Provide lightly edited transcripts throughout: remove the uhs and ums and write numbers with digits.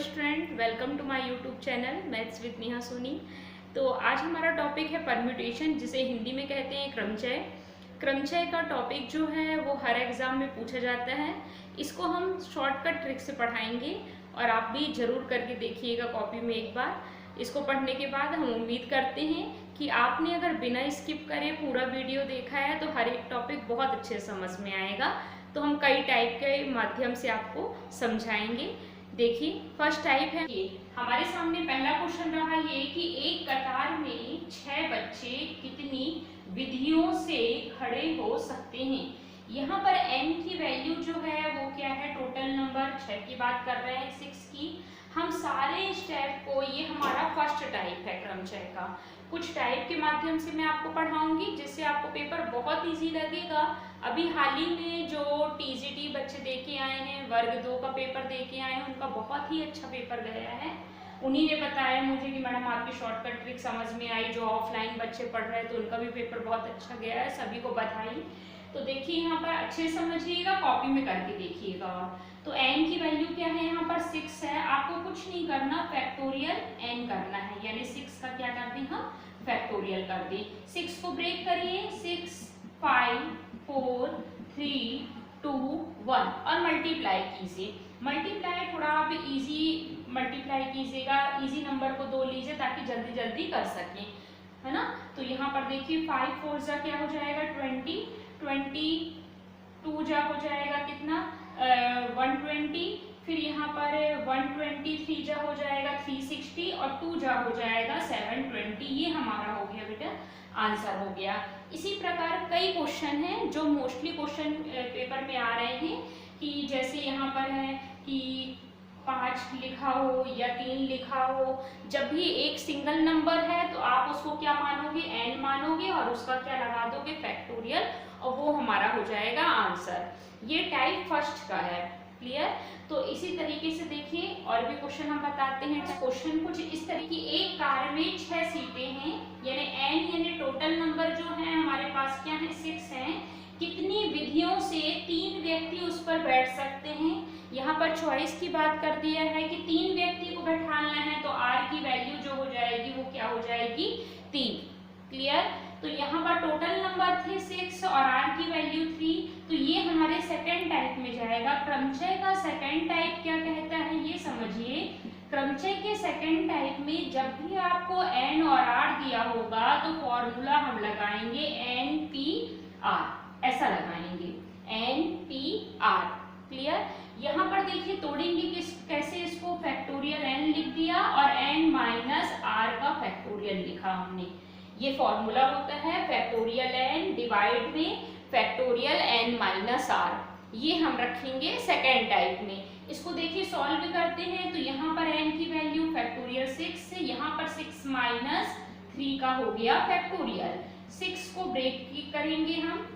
Student, welcome to my YouTube channel maths with Neha Soni. तो आज हमारा टॉपिक है परम्यूटेशन, जिसे हिंदी में कहते हैं क्रमचय। क्रमचय का टॉपिक जो है वो हर एग्ज़ाम में पूछा जाता है। इसको हम शॉर्टकट ट्रिक से पढ़ाएंगे और आप भी ज़रूर करके देखिएगा कॉपी में एक बार। इसको पढ़ने के बाद हम उम्मीद करते हैं कि आपने अगर बिना स्किप करे पूरा वीडियो देखा है तो हर एक टॉपिक बहुत अच्छे से समझ में आएगा। तो हम कई टाइप के माध्यम से आपको समझाएंगे। देखिए, फर्स्ट टाइप है ये। हमारे सामने पहला क्वेश्चन रहा ये कि एक कतार में 6 बच्चे कितनी विधियों से खड़े हो सकते हैं। यहाँ पर n की वैल्यू जो है वो क्या है, टोटल नंबर 6 की बात कर रहे हैं, 6 की। हम सारे स्टेप को, ये हमारा फर्स्ट टाइप है क्रमचय का। कुछ टाइप के माध्यम से मैं आपको पढ़ाऊंगी जिससे आपको पेपर बहुत इजी लगेगा। अभी हाल ही में जो टीजीटी बच्चे दे के आए हैं, वर्ग 2 का पेपर दे के आए हैं, उनका बहुत ही अच्छा पेपर गया है। उन्हीं ने बताया मुझे कि मैडम आपकी शॉर्टकट ट्रिक समझ में आई। जो ऑफलाइन बच्चे पढ़ रहे हैं तो उनका भी पेपर बहुत अच्छा गया है, सभी को बधाई। तो देखिए यहाँ पर अच्छे समझिएगा, कॉपी में करके देखिएगा। तो n की वैल्यू क्या है, यहाँ पर 6 है। आपको कुछ नहीं करना, फैक्टोरियल n करना है, यानी 6 का क्या कर दें हम, फैक्टोरियल कर दें। 6 को ब्रेक करिए, 6, 5, 4, 3, 2, 1 और मल्टीप्लाई कीजिए। मल्टीप्लाई थोड़ा आप इजी मल्टीप्लाई कीजिएगा, इजी नंबर को 2 लीजिए ताकि जल्दी जल्दी कर सकें, है ना। तो यहाँ पर देखिए 5 4 जा क्या हो जाएगा 20, 22 जा हो जाएगा कितना 120, फिर यहाँ पर 123 जा हो जाएगा 360 और 2 जा हो जाएगा 720। ये हमारा हो गया बेटा, आंसर हो गया। इसी प्रकार कई क्वेश्चन हैं जो मोस्टली क्वेश्चन पेपर में आ रहे हैं कि जैसे यहाँ पर है कि 5 लिखा हो या 3 लिखा हो। जब भी एक सिंगल नंबर है तो आप उसको क्या मानोगे, n मानोगे और उसका क्या लगा दोगे, फैक्टोरियल, और वो हमारा हो जाएगा आंसर। ये टाइप फर्स्ट का है, क्लियर। तो इसी तरीके से देखिए और भी क्वेश्चन हम बताते हैं। क्वेश्चन कुछ इस तरीके, एक कार में 6 सीटें हैं, यानी n यानी टोटल नंबर जो है हमारे पास क्या है, 6 हैं। कितनी विधियों से 3 व्यक्ति उस पर बैठ सकते हैं। यहाँ पर चॉइस की बात कर दिया है कि 3 व्यक्ति को बैठाना है, तो r की वैल्यू जो हो जाएगी वो क्या हो जाएगी, 3, क्लियर। तो यहाँ पर टोटल नंबर थे 6 और r की वैल्यू 3, तो ये हमारे सेकेंड टाइप में जाएगा। क्रमचय का सेकेंड टाइप क्या कहता है ये समझिए। क्रमचय के सेकेंड टाइप में जब भी आपको n और r दिया होगा तो फॉर्मूला हम लगाएंगे NPR, ऐसा लगाएंगे NPR, क्लियर। यहाँ पर देखिए तोड़ेंगे कैसे, इसको फैक्टोरियल n लिख दिया और n माइनस r का फैक्टोरियल लिखा हमने। ये फॉर्मूला होता है फैक्टोरियल n डिवाइड में फैक्टोरियल n माइनस r। ये हम रखेंगे सेकेंड टाइप में। इसको देखिए सॉल्व करते हैं तो यहाँ पर n की वैल्यू फैक्टोरियल 6 से, यहाँ पर 6 माइनस 3 का हो गया फैक्टोरियल। 6 को ब्रेक करेंगे हम,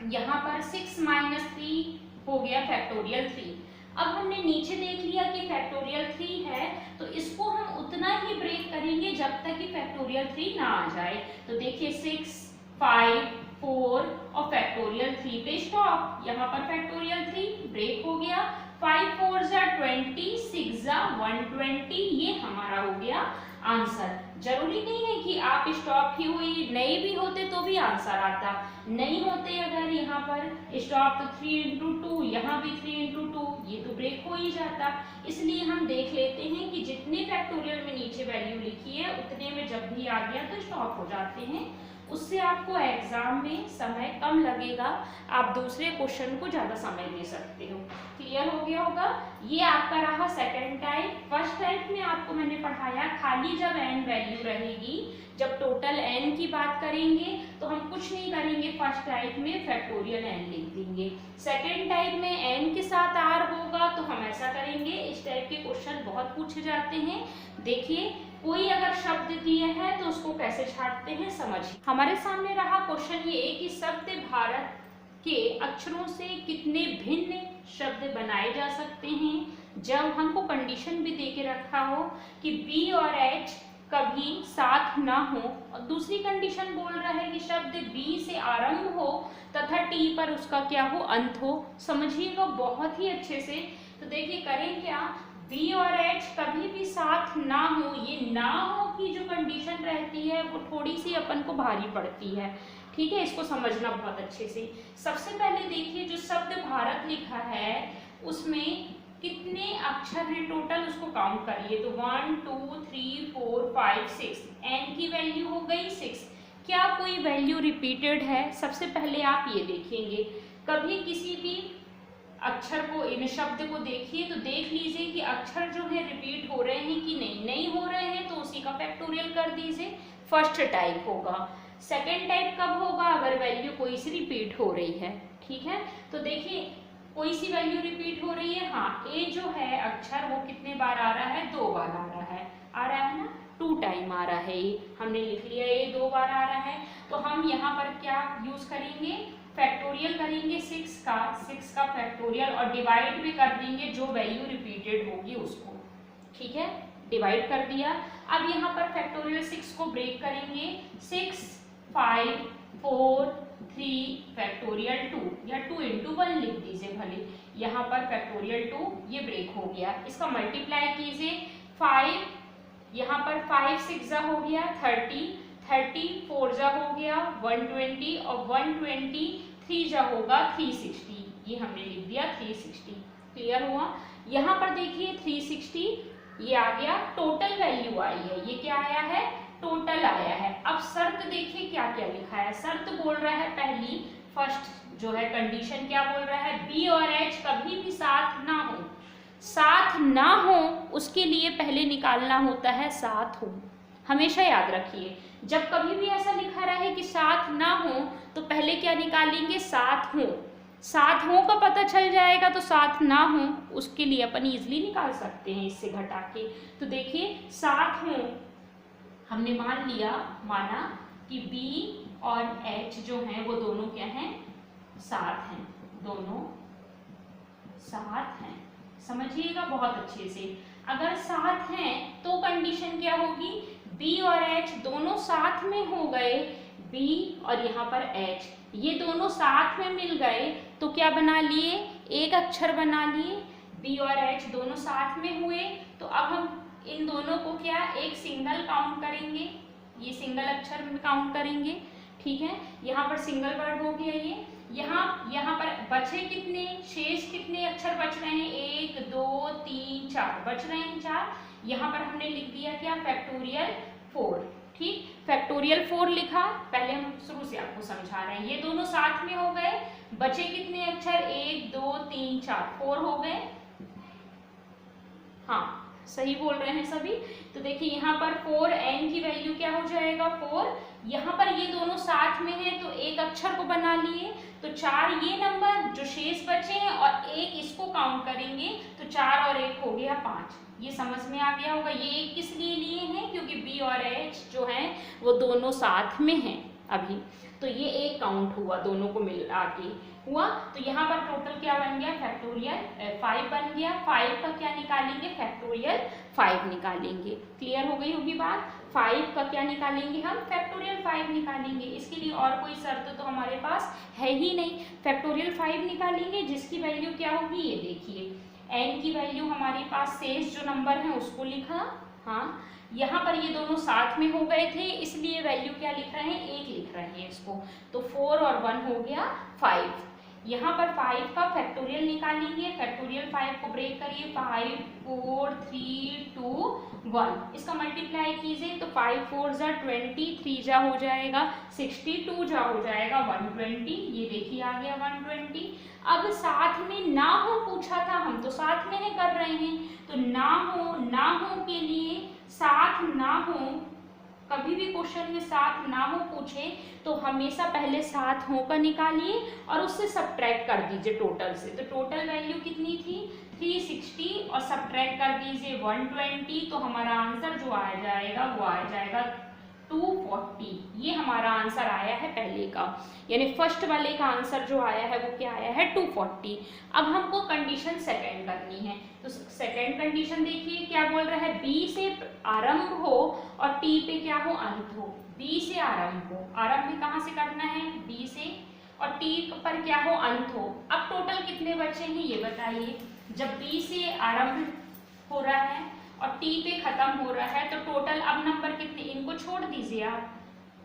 यहाँ पर 6 माइनस 3 हो गया फैक्टोरियल 3। अब हमने नीचे देख लिया कि फैक्टोरियल 3 है, तो इसको हम उतना ही ब्रेक करेंगे जब तक कि फैक्टोरियल 3 ना आ जाए। तो देखिए 6, 5, 4 और फैक्टोरियल 3 पे स्टॉप। यहाँ पर फैक्टोरियल 3 ब्रेक हो गया। 5 4 जा 20, 6 जा 120, ये हमारा हो गया आंसर। जरूरी नहीं है कि आप स्टॉप ही हुई, नहीं भी होते तो भी आंसर आता। नहीं होते अगर यहाँ पर स्टॉप तो 3 इंटू 2, यहाँ भी 3 इंटू 2, ये तो ब्रेक हो ही जाता। इसलिए हम देख लेते हैं कि जितने फैक्टोरियल में नीचे वैल्यू लिखी है उतने में जब भी आ गया तो स्टॉप हो जाते हैं। उससे आपको एग्जाम में समय कम लगेगा, आप दूसरे क्वेश्चन को ज़्यादा समय दे सकते हो। क्लियर हो गया होगा। ये आपका रहा सेकंड टाइप। फर्स्ट टाइप में आपको मैंने पढ़ाया खाली जब n वैल्यू रहेगी, जब टोटल n की बात करेंगे तो हम कुछ नहीं करेंगे, फर्स्ट टाइप में फैक्टोरियल n लिख देंगे। सेकंड टाइप में n के साथ r होगा तो हम ऐसा करेंगे। इस टाइप के क्वेश्चन बहुत पूछे जाते हैं। देखिए कोई अगर शब्द दिया है तो उसको कैसे छांटते हैं समझिए। हमारे सामने रहा क्वेश्चन ये कि शब्द भारत के अक्षरों से कितने भिन्न शब्द बनाए जा सकते हैं। जब हमको कंडीशन भी दे के रखा हो कि B और H कभी साथ ना हो, और दूसरी कंडीशन बोल रहा है कि शब्द B से आरंभ हो तथा T पर उसका क्या हो, अंत हो। समझिएगा बहुत ही अच्छे से। तो देखिए करें क्या, बी और एच कभी भी साथ ना हो, ये ना हो की जो कंडीशन रहती है वो थोड़ी सी अपन को भारी पड़ती है, ठीक है, इसको समझना बहुत अच्छे से। सबसे पहले देखिए जो शब्द भारत लिखा है उसमें कितने अक्षर हैं टोटल, उसको काउंट करिए। तो 1 2 3 4 5 6, एन की वैल्यू हो गई 6। क्या कोई वैल्यू रिपीटेड है? सबसे पहले आप ये देखेंगे, कभी किसी भी अक्षर को, इन शब्द को देखिए तो देख लीजिए कि अक्षर जो है रिपीट हो रहे हैं कि नहीं। नहीं हो रहे हैं तो उसी का फैक्टोरियल कर दीजिए, फर्स्ट टाइप होगा। सेकेंड टाइप कब होगा? अगर वैल्यू कोई सी रिपीट हो रही है, ठीक है। तो देखिए कोई सी वैल्यू रिपीट हो रही है, हाँ, ए जो है अक्षर वो कितने बार आ रहा है? 2 बार आ रहा है, ना, 2 टाइम आ रहा है ये, हमने लिख लिया ये 2 बार आ रहा है। तो हम यहाँ पर क्या यूज करेंगे? फैक्टोरियल करेंगे 6 का फैक्टोरियल, और डिवाइड भी कर देंगे जो वैल्यू रिपीटेड होगी उसको, ठीक है, डिवाइड कर दिया। अब यहाँ पर फैक्टोरियल 6 को ब्रेक करेंगे, 6 5 4 3 फैक्टोरियल 2, या 2 into 1 लिख दीजिए भले, यहाँ पर फैक्टोरियल 2 ये ब्रेक हो गया। इसका मल्टीप्लाई कीजिए, 5 यहाँ पर 5 6 जा हो गया 30, 30 4 जा हो गया 120, और 120 3 जा होगा 360, ये हमने लिख दिया 360। क्लियर हुआ? यहाँ पर देखिए 360 ये आ गया, टोटल वैल्यू आई है, ये क्या आया है? टोटल आया है। अब शर्त देखिए क्या क्या लिखा है। शर्त बोल रहा है पहली, फर्स्ट जो है कंडीशन क्या बोल रहा है? बी और एच कभी भी साथ ना हो। साथ ना हो उसके लिए पहले निकालना होता है साथ हो, हमेशा याद रखिए। जब कभी भी ऐसा लिखा रहा है कि साथ ना हो तो पहले क्या निकालेंगे? साथ हो। साथ हो का पता चल जाएगा तो साथ ना हो उसके लिए अपन इजीली निकाल सकते हैं इससे घटा के। तो देखिए साथ हो हमने माना कि B और H जो हैं वो दोनों क्या हैं? साथ हैं, दोनों साथ हैं। समझिएगा बहुत अच्छे से। अगर साथ हैं तो कंडीशन क्या होगी? B और H दोनों साथ में हो गए, B और यहाँ पर H ये दोनों साथ में मिल गए तो क्या बना लिए? एक अक्षर बना लिए। B और H दोनों साथ में हुए तो अब हम इन दोनों को क्या एक सिंगल काउंट करेंगे, ये सिंगल अक्षर में काउंट करेंगे, ठीक है। यहाँ पर सिंगल वर्ड हो गया ये। यहाँ पर बचे कितने, शेष कितने अक्षर बच रहे हैं? 1 2 3 4 बच रहे हैं 4। यहाँ पर हमने लिख दिया क्या? फैक्टोरियल 4, ठीक। फैक्टोरियल 4 लिखा, पहले हम शुरू से आपको समझा रहे हैं। ये दोनों साथ में हो गए, बचे कितने अक्षर? 1 2 3 4, 4 हो गए। हाँ सही बोल रहे हैं सभी। तो देखिए यहाँ पर 4, n की वैल्यू क्या हो जाएगा? 4। यहाँ पर ये दोनों साथ में है तो एक अक्षर को बना लिए, तो 4 ये नंबर जो शेष बचे हैं और एक इसको काउंट करेंगे तो 4 और 1 हो गया 5। ये समझ में आ गया होगा। ये एक किस लिए लिए हैं? क्योंकि B और H जो हैं वो दोनों साथ में हैं अभी, तो ये एक काउंट हुआ, दोनों को मिला के हुआ। तो यहाँ पर टोटल क्या बन गया? फैक्टोरियल 5 बन गया। 5 का क्या निकालेंगे? फैक्टोरियल 5 निकालेंगे। क्लियर हो गई होगी बात? 5 का क्या निकालेंगे हम? फैक्टोरियल 5 निकालेंगे। इसके लिए और कोई शर्त तो हमारे पास है ही नहीं, फैक्टोरियल 5 निकालेंगे जिसकी वैल्यू क्या होगी? ये देखिए n की वैल्यू हमारे पास शेष जो नंबर है उसको लिखा, हाँ। यहाँ पर ये दोनों साथ में हो गए थे इसलिए वैल्यू क्या लिख रहे हैं? 1 लिख रहे हैं इसको, तो 4 और 1 हो गया 5। यहाँ पर 5 का फैक्टोरियल निकालेंगे, फैक्टोरियल 5 को ब्रेक करिए, 5 4 3 2 1, इसका मल्टीप्लाई कीजिए तो 5 4 जा 20, 3 जा हो जाएगा 60, 2 जा हो जाएगा 120। ये देखिए आ गया 120। अब साथ में ना हो पूछा था, हम तो साथ में ही कर रहे हैं, तो ना हो के लिए साथ ना हो, कभी भी क्वेश्चन में साथ ना हो पूछे तो हमेशा पहले साथ हो का निकालिए और उससे सब्ट्रैक्ट कर दीजिए टोटल से। तो टोटल वैल्यू कितनी थी? 360 और सब्ट्रैक्ट कर दीजिए 120, तो हमारा आंसर जो आ जाएगा वो आ जाएगा 240। ये हमारा आंसर आया है पहले का, यानी फर्स्ट वाले का आंसर जो आया है वो क्या आया है? 240। अब हमको कंडीशन सेकंड करनी है, तो सेकंड कंडीशन देखिए क्या बोल रहा है? B से आरंभ हो और T पे क्या हो? अंत हो। B से आरंभ हो, आरंभ कहाँ से करना है? B से, और T पर क्या हो? अंत हो। अब टोटल कितने बचे हैं ये बताइए। जब B से आरंभ हो रहा है और टी पे खत्म हो रहा है, तो टोटल अब नंबर कितने, इनको छोड़ दीजिए आप,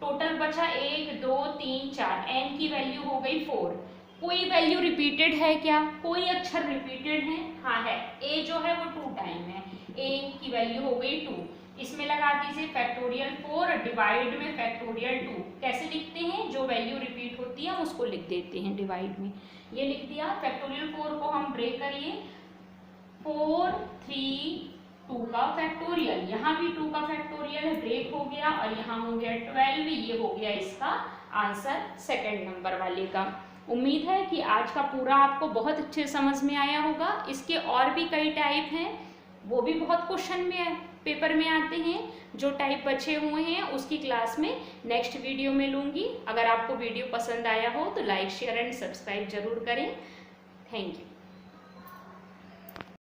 टोटल बचा 1 2 3 4, एन की वैल्यू हो गई 4। कोई वैल्यू रिपीटेड है क्या, कोई अक्षर रिपीटेड है, हाँ है, ए जो है वो 2 टाइम है, ए की वैल्यू हो गई 2। इसमें लगा दीजिए फैक्टोरियल 4 डिवाइड में फैक्टोरियल 2। कैसे लिखते हैं, जो वैल्यू रिपीट होती है हम उसको लिख देते हैं डिवाइड में, ये लिख दिया। फैक्टोरियल 4 को हम ब्रेक करिए, 4 3 2 का फैक्टोरियल, यहाँ भी 2 का फैक्टोरियल है, ब्रेक हो गया, और यहाँ हो गया 12, ये हो गया इसका आंसर सेकंड नंबर वाले का। उम्मीद है कि आज का पूरा आपको बहुत अच्छे समझ में आया होगा। इसके और भी कई टाइप हैं, वो भी बहुत क्वेश्चन में पेपर में आते हैं। जो टाइप बचे हुए हैं उसकी क्लास में नेक्स्ट वीडियो में लूँगी। अगर आपको वीडियो पसंद आया हो तो लाइक शेयर एंड सब्सक्राइब जरूर करें। Thank you.